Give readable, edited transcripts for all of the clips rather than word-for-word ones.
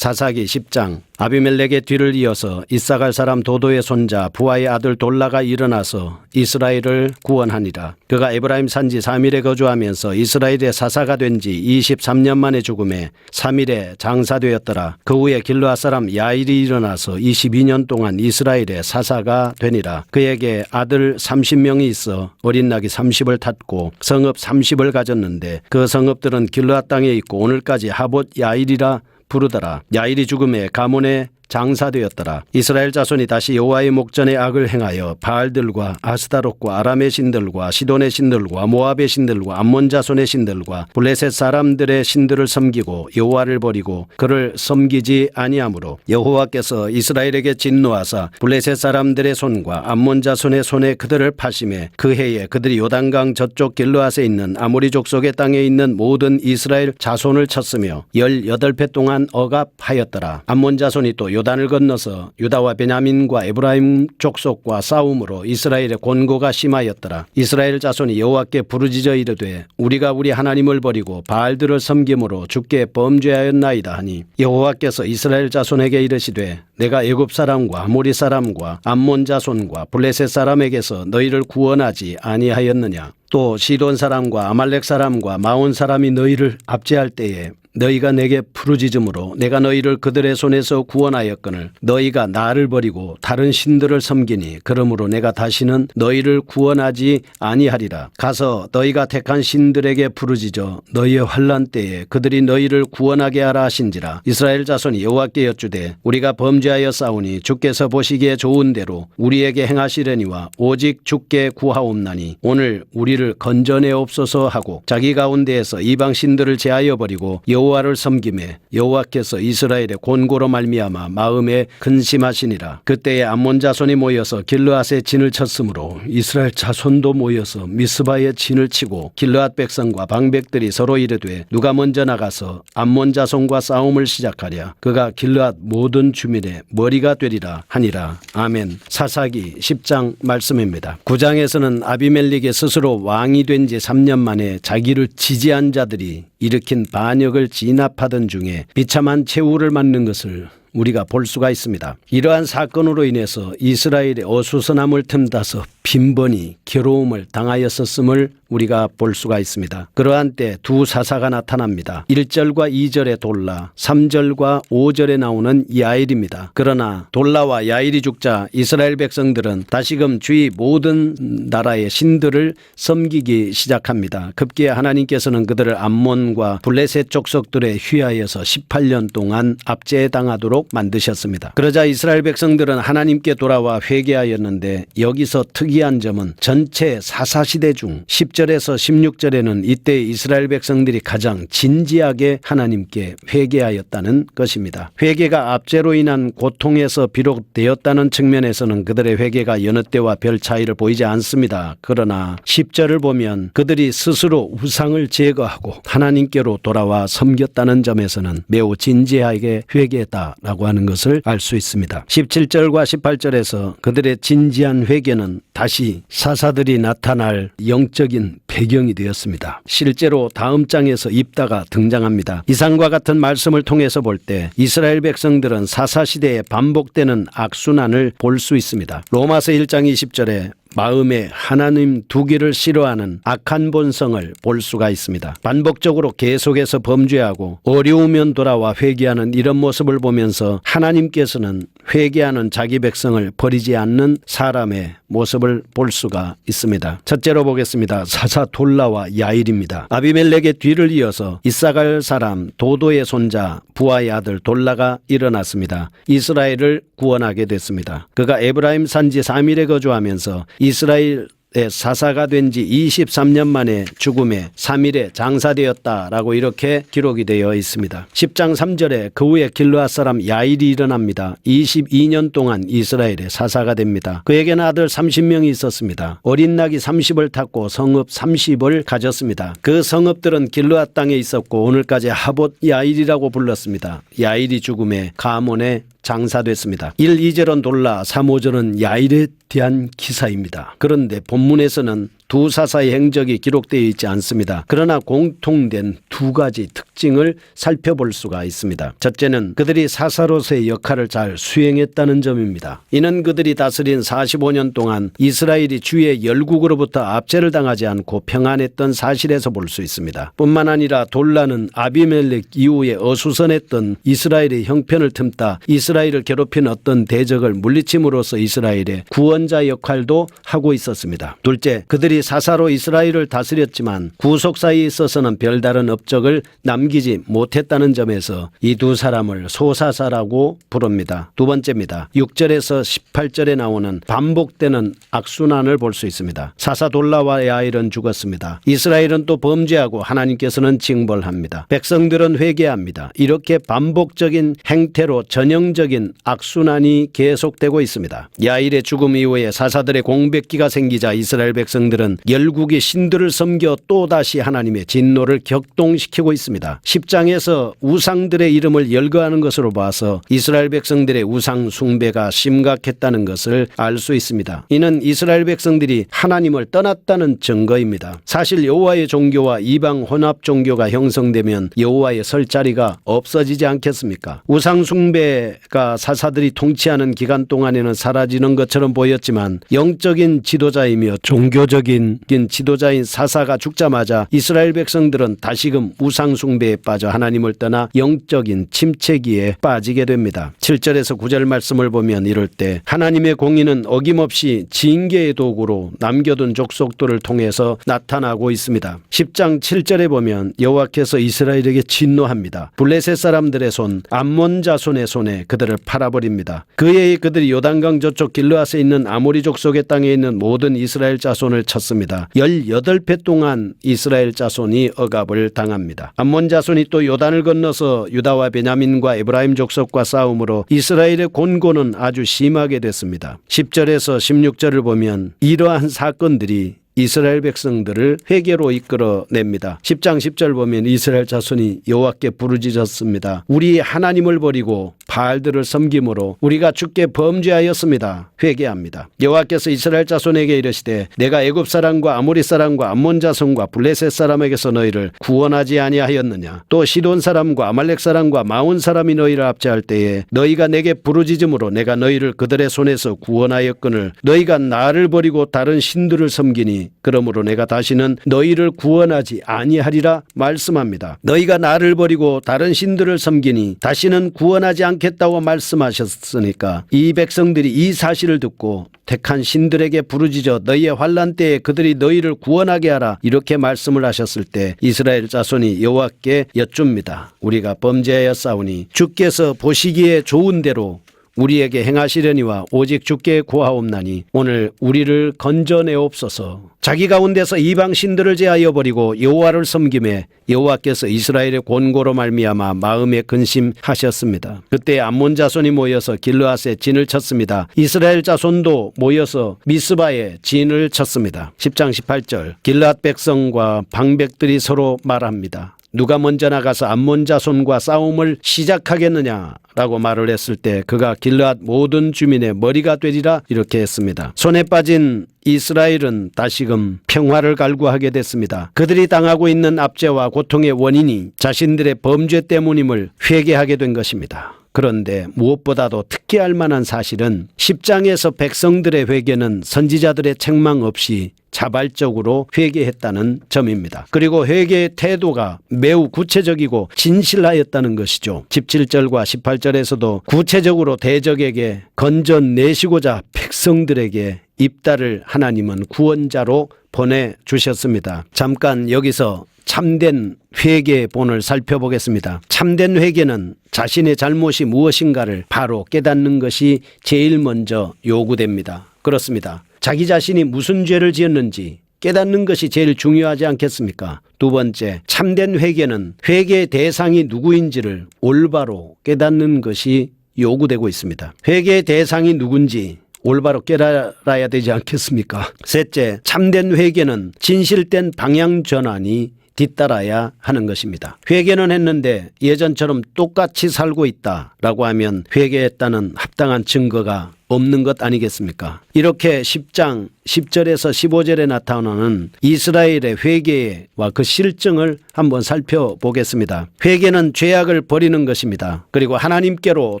사사기 10장. 아비멜렉의 뒤를 이어서 이사갈 사람 도도의 손자 부하의 아들 돌라가 일어나서 이스라엘을 구원하니라. 그가 에브라임 산지 3일에 거주하면서 이스라엘의 사사가 된 지 23년 만에 죽음에 3일에 장사되었더라. 그 후에 길르앗 사람 야일이 일어나서 22년 동안 이스라엘의 사사가 되니라. 그에게 아들 30명이 있어 어린 낙이 30을 탔고 성읍 30을 가졌는데 그 성읍들은 길르앗 땅에 있고 오늘까지 하봇 야일이라 부르더라. 야일이 죽음에 가몬에 장사되었더라. 이스라엘 자손이 다시 여호와의 목전에 악을 행하여 바알들과 아스타롯과 아람의 신들과 시돈의 신들과 모압의 신들과 암몬 자손의 신들과 블레셋 사람들의 신들을 섬기고 여호와를 버리고 그를 섬기지 아니하므로 여호와께서 이스라엘에게 진노하사 블레셋 사람들의 손과 암몬 자손의 손에 그들을 파심해 그 해에 그들이 요단강 저쪽 길르앗에 있는 아모리 족속의 땅에 있는 모든 이스라엘 자손을 쳤으며 18배 동안 억압하였더라. 암몬 자손이 또 요단을 건너서 유다와 베냐민과 에브라임 족속과 싸움으로 이스라엘의 곤고가 심하였더라. 이스라엘 자손이 여호와께 부르짖어 이르되 우리가 우리 하나님을 버리고 바알들을 섬김으로 주께 범죄하였나이다 하니 여호와께서 이스라엘 자손에게 이르시되 내가 애굽 사람과 아모리 사람과 암몬 자손과 블레셋 사람에게서 너희를 구원하지 아니하였느냐. 또 시돈 사람과 아말렉 사람과 마온 사람이 너희를 압제할 때에 너희가 내게 부르짖음으로 내가 너희를 그들의 손에서 구원하였거늘 너희가 나를 버리고 다른 신들을 섬기니 그러므로 내가 다시는 너희를 구원하지 아니하리라. 가서 너희가 택한 신들에게 부르짖어 너희의 환난 때에 그들이 너희를 구원하게 하라 하신지라. 이스라엘 자손이 여호와께 여쭈되 우리가 범죄하여 싸우니 주께서 보시기에 좋은 대로 우리에게 행하시려니와 오직 주께 구하옵나니 오늘 우리를 건져내옵소서 하고 자기 가운데에서 이방 신들을 제하여 버리고 여호와를 섬김에 여호와께서 이스라엘의 곤고로 말미암아 마음에 근심하시니라. 그때에 암몬 자손이 모여서 길르앗에 진을 쳤으므로 이스라엘 자손도 모여서 미스바에 진을 치고 길르앗 백성과 방백들이 서로 이르되 누가 먼저 나가서 암몬 자손과 싸움을 시작하랴. 그가 길르앗 모든 주민의 머리가 되리라 하니라. 아멘. 사사기 10장 말씀입니다. 9장에서는 아비멜렉이 스스로 왕이 된 지 3년 만에 자기를 지지한 자들이 일으킨 반역을 진압하던 중에 비참한 최후를 맞는 것을 우리가 볼 수가 있습니다. 이러한 사건으로 인해서 이스라엘의 어수선함을 틈타서 빈번히 괴로움을 당하였었음을 우리가 볼 수가 있습니다. 그러한 때 두 사사가 나타납니다. 1절과 2절에 돌라, 3절과 5절에 나오는 야일입니다. 그러나 돌라와 야일이 죽자 이스라엘 백성들은 다시금 주위 모든 나라의 신들을 섬기기 시작합니다. 급기야 하나님께서는 그들을 암몬과 블레셋 족속들에 휘하여서 18년 동안 압제당하도록 만드셨습니다. 그러자 이스라엘 백성들은 하나님께 돌아와 회개하였는데 여기서 특이한 점은 전체 사사시대 중 10절에서 16절에는 이때 이스라엘 백성들이 가장 진지하게 하나님께 회개하였다는 것입니다. 회개가 압제로 인한 고통에서 비롯되었다는 측면에서는 그들의 회개가 여느 때와 별 차이를 보이지 않습니다. 그러나 10절을 보면 그들이 스스로 우상을 제거하고 하나님께로 돌아와 섬겼다는 점에서는 매우 진지하게 회개했다라고 하는 것을 알 수 있습니다. 17절과 18절에서 그들의 진지한 회개는 다시 사사들이 나타날 영적인 배경이 되었습니다. 실제로 다음 장에서 입다가 등장합니다. 이상과 같은 말씀을 통해서 볼 때 이스라엘 백성들은 사사시대에 반복되는 악순환을 볼 수 있습니다. 로마서 1장 20절에 마음에 하나님 두기를 싫어하는 악한 본성을 볼 수가 있습니다. 반복적으로 계속해서 범죄하고 어려우면 돌아와 회개하는 이런 모습을 보면서 하나님께서는 회개하는 자기 백성을 버리지 않는 사람의 모습을 볼 수가 있습니다. 첫째로 보겠습니다. 사사 돌라와 야일입니다. 아비멜렉의 뒤를 이어서 이사갈 사람 도도의 손자 부하의 아들 돌라가 일어났습니다. 이스라엘을 구원하게 됐습니다. 그가 에브라임 산지 3일에 거주하면서 이스라엘의 사사가 된 지 23년 만에 죽음에 3일에 장사되었다라고 이렇게 기록이 되어 있습니다. 10장 3절에 그 후에 길르앗 사람 야일이 일어납니다. 22년 동안 이스라엘의 사사가 됩니다. 그에게는 아들 30명이 있었습니다. 어린 낙이 30을 탔고 성읍 30을 가졌습니다. 그 성읍들은 길르앗 땅에 있었고 오늘까지 하봇 야일이라고 불렀습니다. 야일이 죽음에 가몬에 장사됐습니다. 1, 2절은 돌라, 3, 5절은 야일에 대한 기사입니다. 그런데 본문에서는 두 사사의 행적이 기록되어 있지 않습니다. 그러나 공통된 두 가지 특징 특징을 살펴볼 수가 있습니다. 첫째는 그들이 사사로서의 역할을 잘 수행했다는 점입니다. 이는 그들이 다스린 45년 동안 이스라엘이 주의 열국으로부터 압제를 당하지 않고 평안했던 사실에서 볼 수 있습니다. 뿐만 아니라 돌라는 아비멜렉 이후에 어수선했던 이스라엘의 형편을 틈타 이스라엘을 괴롭힌 어떤 대적을 물리침으로써 이스라엘의 구원자 역할도 하고 있었습니다. 둘째, 그들이 사사로 이스라엘을 다스렸지만 구속사에 있어서는 별다른 업적을 남기지 못했다는 점에서 이 두 사람을 소사사라고 부릅니다. 두 번째입니다. 6절에서 18절에 나오는 반복되는 악순환을 볼 수 있습니다. 사사 돌라와 야일은 죽었습니다. 이스라엘은 또 범죄하고 하나님께서는 징벌합니다. 백성들은 회개합니다. 이렇게 반복적인 행태로 전형적인 악순환이 계속되고 있습니다. 야일의 죽음 이후에 사사들의 공백기가 생기자 이스라엘 백성들은 열국의 신들을 섬겨 또다시 하나님의 진노를 격동시키고 있습니다. 10장에서 우상들의 이름을 열거하는 것으로 봐서 이스라엘 백성들의 우상 숭배가 심각했다는 것을 알 수 있습니다. 이는 이스라엘 백성들이 하나님을 떠났다는 증거입니다. 사실 여호와의 종교와 이방 혼합 종교가 형성되면 여호와의 설 자리가 없어지지 않겠습니까? 우상 숭배가 사사들이 통치하는 기간 동안에는 사라지는 것처럼 보였지만 영적인 지도자이며 종교적인 지도자인 사사가 죽자마자 이스라엘 백성들은 다시금 우상 숭배에 빠져 하나님을 떠나 영적인 침체기에 빠지게 됩니다. 7절에서 9절 말씀을 보면 이럴 때 하나님의 공의는 어김없이 징계의 도구로 남겨둔 족속들을 통해서 나타나고 있습니다. 10장 7절에 보면 여호와께서 이스라엘에게 진노합니다. 블레셋 사람들의 손 암몬 자손의 손에 그들을 팔아버립니다. 그의 그들이 요단강 저쪽 길르앗에 있는 아모리 족속의 땅에 있는 모든 이스라엘 자손을 쳤습니다. 18회 동안 이스라엘 자손이 억압을 당합니다. 암몬 자손이 또 요단을 건너서 유다와 베냐민과 에브라임 족속과 싸움으로 이스라엘의 곤고는 아주 심하게 됐습니다. 10절에서 16절을 보면 이러한 사건들이 이스라엘 백성들을 회개로 이끌어냅니다. 10장 10절 보면 이스라엘 자손이 여호와께 부르짖었습니다. 우리 하나님을 버리고 바알들을 섬김으로 우리가 주께 범죄하였습니다. 회개합니다. 여호와께서 이스라엘 자손에게 이르시되 내가 애굽 사람과 아모리 사람과 암몬 자손과 블레셋 사람에게서 너희를 구원하지 아니하였느냐. 또 시돈 사람과 아말렉 사람과 마온 사람이 너희를 압제할 때에 너희가 내게 부르짖음으로 내가 너희를 그들의 손에서 구원하였거늘 너희가 나를 버리고 다른 신들을 섬기니 그러므로 내가 다시는 너희를 구원하지 아니하리라 말씀합니다. 너희가 나를 버리고 다른 신들을 섬기니 다시는 구원하지 않겠다고 말씀하셨으니까 이 백성들이 이 사실을 듣고 택한 신들에게 부르짖어 너희의 환난 때에 그들이 너희를 구원하게 하라 이렇게 말씀을 하셨을 때 이스라엘 자손이 여호와께 여쭙니다. 우리가 범죄하였사오니 주께서 보시기에 좋은 대로 우리에게 행하시려니와 오직 주께 구하옵나니 오늘 우리를 건져내옵소서. 자기 가운데서 이방 신들을 제하여 버리고 여호와를 섬김에 여호와께서 이스라엘의 권고로 말미암아 마음에 근심하셨습니다. 그때 암몬 자손이 모여서 길르앗에 진을 쳤습니다. 이스라엘 자손도 모여서 미스바에 진을 쳤습니다. 10장 18절 길르앗 백성과 방백들이 서로 말합니다. 누가 먼저 나가서 암몬 자손과 싸움을 시작하겠느냐라고 말을 했을 때 그가 길르앗 모든 주민의 머리가 되리라 이렇게 했습니다. 손에 빠진 이스라엘은 다시금 평화를 갈구하게 됐습니다. 그들이 당하고 있는 압제와 고통의 원인이 자신들의 범죄 때문임을 회개하게 된 것입니다. 그런데 무엇보다도 특기할 만한 사실은 10장에서 백성들의 회개는 선지자들의 책망 없이 자발적으로 회개했다는 점입니다. 그리고 회개의 태도가 매우 구체적이고 진실하였다는 것이죠. 17절과 18절에서도 구체적으로 대적에게 건져내시고자 백성들에게 입다를 하나님은 구원자로 보내주셨습니다. 잠깐 여기서 참된 회개의 본을 살펴보겠습니다. 참된 회개는 자신의 잘못이 무엇인가를 바로 깨닫는 것이 제일 먼저 요구됩니다. 그렇습니다. 자기 자신이 무슨 죄를 지었는지 깨닫는 것이 제일 중요하지 않겠습니까? 두 번째, 참된 회개는 회개의 대상이 누구인지를 올바로 깨닫는 것이 요구되고 있습니다. 회개의 대상이 누군지 올바로 깨달아야 되지 않겠습니까? 셋째, 참된 회개는 진실된 방향 전환이 뒤따라야 하는 것입니다. 회개는 했는데 예전처럼 똑같이 살고 있다라고 하면 회개했다는 합당한 증거가 없는 것 아니겠습니까? 이렇게 10장 10절에서 15절에 나타나는 이스라엘의 회개와 그 실정을 한번 살펴보겠습니다. 회개는 죄악을 버리는 것입니다. 그리고 하나님께로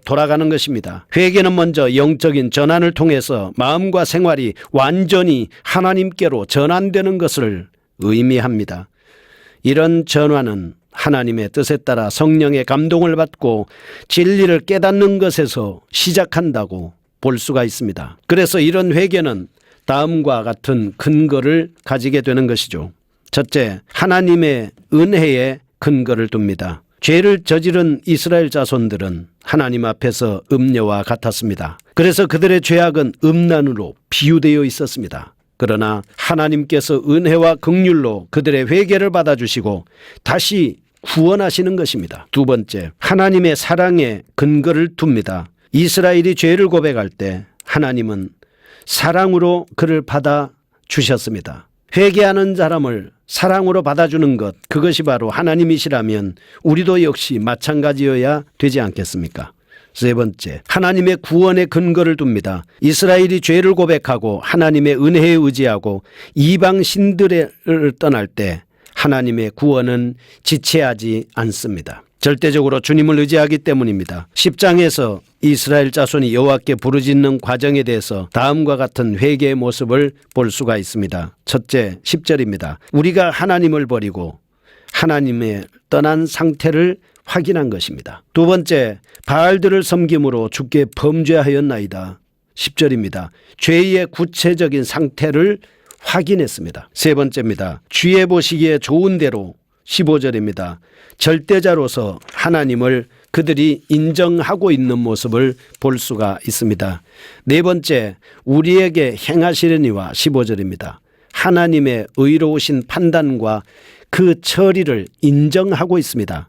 돌아가는 것입니다. 회개는 먼저 영적인 전환을 통해서 마음과 생활이 완전히 하나님께로 전환되는 것을 의미합니다. 이런 전환은 하나님의 뜻에 따라 성령의 감동을 받고 진리를 깨닫는 것에서 시작한다고 볼 수가 있습니다. 그래서 이런 회개는 다음과 같은 근거를 가지게 되는 것이죠. 첫째, 하나님의 은혜에 근거를 둡니다. 죄를 저지른 이스라엘 자손들은 하나님 앞에서 음녀와 같았습니다. 그래서 그들의 죄악은 음란으로 비유되어 있었습니다. 그러나 하나님께서 은혜와 긍휼로 그들의 회개를 받아주시고 다시 구원하시는 것입니다. 두 번째, 하나님의 사랑에 근거를 둡니다. 이스라엘이 죄를 고백할 때 하나님은 사랑으로 그를 받아주셨습니다. 회개하는 사람을 사랑으로 받아주는 것, 그것이 바로 하나님이시라면 우리도 역시 마찬가지여야 되지 않겠습니까? 세 번째, 하나님의 구원의 근거를 둡니다. 이스라엘이 죄를 고백하고 하나님의 은혜에 의지하고 이방 신들을 떠날 때 하나님의 구원은 지체하지 않습니다. 절대적으로 주님을 의지하기 때문입니다. 10장에서 이스라엘 자손이 여호와께 부르짖는 과정에 대해서 다음과 같은 회개의 모습을 볼 수가 있습니다. 첫째, 10절입니다. 우리가 하나님을 버리고 하나님의 떠난 상태를 확인한 것입니다. 두 번째, 바알들을 섬김으로 주께 범죄하였나이다. 10절입니다. 죄의 구체적인 상태를 확인했습니다. 세 번째입니다. 주의 보시기에 좋은 대로 15절입니다. 절대자로서 하나님을 그들이 인정하고 있는 모습을 볼 수가 있습니다. 네 번째, 우리에게 행하시려니와 15절입니다. 하나님의 의로우신 판단과 그 처리를 인정하고 있습니다.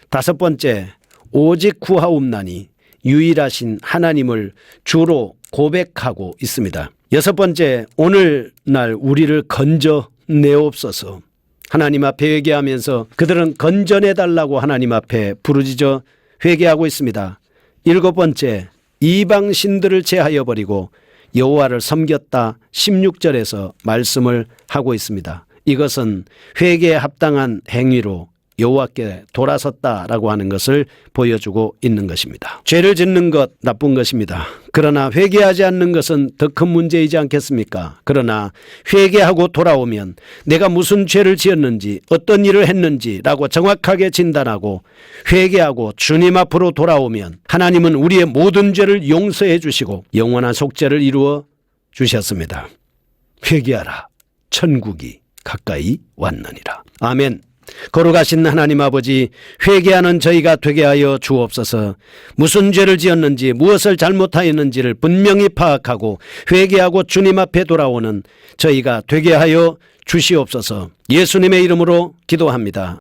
다섯 번째, 오직 구하옵나니 유일하신 하나님을 주로 고백하고 있습니다. 여섯 번째, 오늘날 우리를 건져내옵소서. 하나님 앞에 회개하면서 그들은 건져내달라고 하나님 앞에 부르짖어 회개하고 있습니다. 일곱 번째, 이방 신들을 제하여 버리고 여호와를 섬겼다. 16절에서 말씀을 하고 있습니다. 이것은 회개에 합당한 행위로 여호와께 돌아섰다라고 하는 것을 보여주고 있는 것입니다. 죄를 짓는 것 나쁜 것입니다. 그러나 회개하지 않는 것은 더 큰 문제이지 않겠습니까? 그러나 회개하고 돌아오면 내가 무슨 죄를 지었는지 어떤 일을 했는지라고 정확하게 진단하고 회개하고 주님 앞으로 돌아오면 하나님은 우리의 모든 죄를 용서해 주시고 영원한 속죄를 이루어 주셨습니다. 회개하라. 천국이 가까이 왔느니라. 아멘. 거룩하신 하나님 아버지, 회개하는 저희가 되게 하여 주옵소서. 무슨 죄를 지었는지 무엇을 잘못하였는지를 분명히 파악하고 회개하고 주님 앞에 돌아오는 저희가 되게 하여 주시옵소서. 예수님의 이름으로 기도합니다.